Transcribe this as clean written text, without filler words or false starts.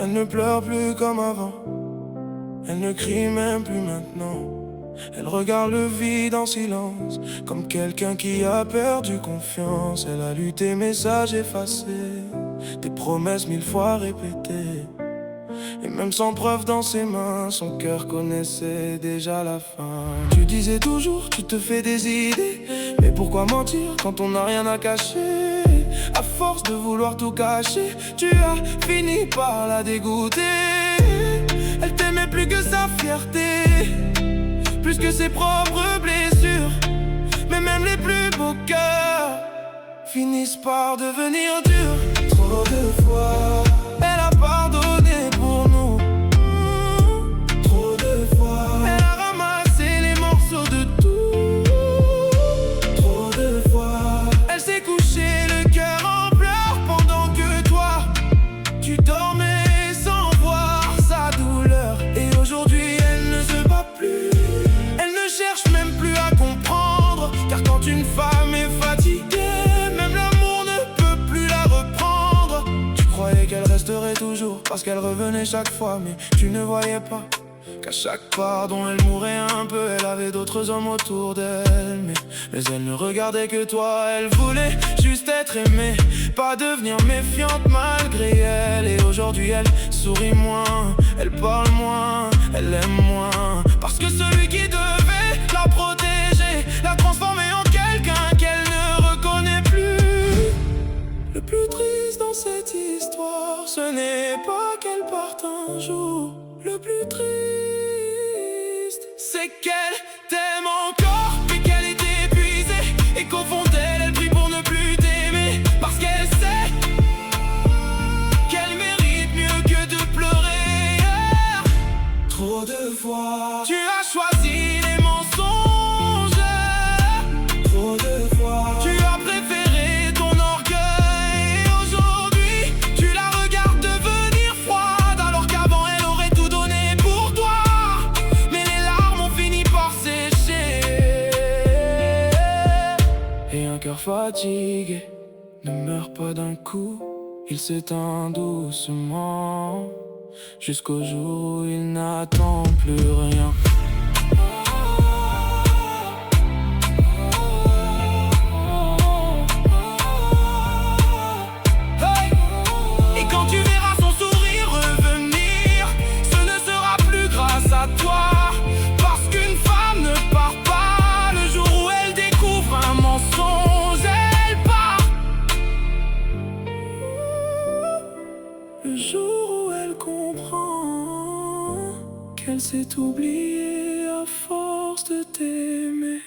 Elle ne pleure plus comme avant, elle ne crie même plus maintenant. Elle regarde le vide en silence, comme quelqu'un qui a perdu confiance. Elle a lu tes messages effacés, des promesses 1000 fois répétées. Et même sans preuve dans ses mains, son cœur connaissait déjà la fin. Tu disais toujours, tu te fais des idées, mais pourquoi mentir quand on n'a rien à cacher? À force de vouloir tout cacher, tu as fini par la dégoûter. Elle t'aimait plus que sa fierté, plus que ses propres blessures. Mais même les plus beaux cœurs finissent par devenir durs. Trop de fois elle a pardonné pour nous. Trop de fois elle a ramassé les morceaux de tout. Trop de fois elle s'est couchée le cœur en pleurs pendant que toi tu dormais sans voir sa douleur. Et aujourd'hui elle ne se bat plus, elle ne cherche même plus à comprendre. Car quand une femme est fatiguée, même l'amour ne peut plus la reprendre. Tu croyais qu'elle resterait toujours parce qu'elle revenait chaque fois, mais tu ne voyais pas qu'à chaque pardon elle mourait un peu. Elle avait d'autres hommes autour d'elle, mais elle ne regardait que toi. Elle voulait juste être aimée, pas devenir méfiante malgré elle. Et aujourd'hui elle sourit moins, elle parle moins, elle aime moins. Parce que celui qui devait la protéger l'a transformée en quelqu'un qu'elle ne reconnaît plus. Le plus triste dans cette histoire, ce n'est pas qu'elle parte un jour. Le plus triste, c'est qu'elle t'aime encore, mais qu'elle est épuisée. Et qu'au fond d'elle, elle prie pour ne plus t'aimer. Parce qu'elle sait qu'elle mérite mieux que de pleurer. Trop de fois tu as choisi les mensonges. Trop de fois tu as préféré ton orgueil. Et aujourd'hui tu la regardes devenir froide, alors qu'avant elle aurait tout donné pour toi. Mais les larmes ont fini par sécher. Et un cœur fatigué ne meurt pas d'un coup, il s'éteint doucement, jusqu'au jour où il n'attend plus rien. Hey! Et quand tu verras son sourire revenir, ce ne sera plus grâce à toi. Parce qu'une femme ne part pas le jour où elle découvre un mensonge, elle part. Le jour où elle comprend qu'elle s'est oubliée à force de t'aimer.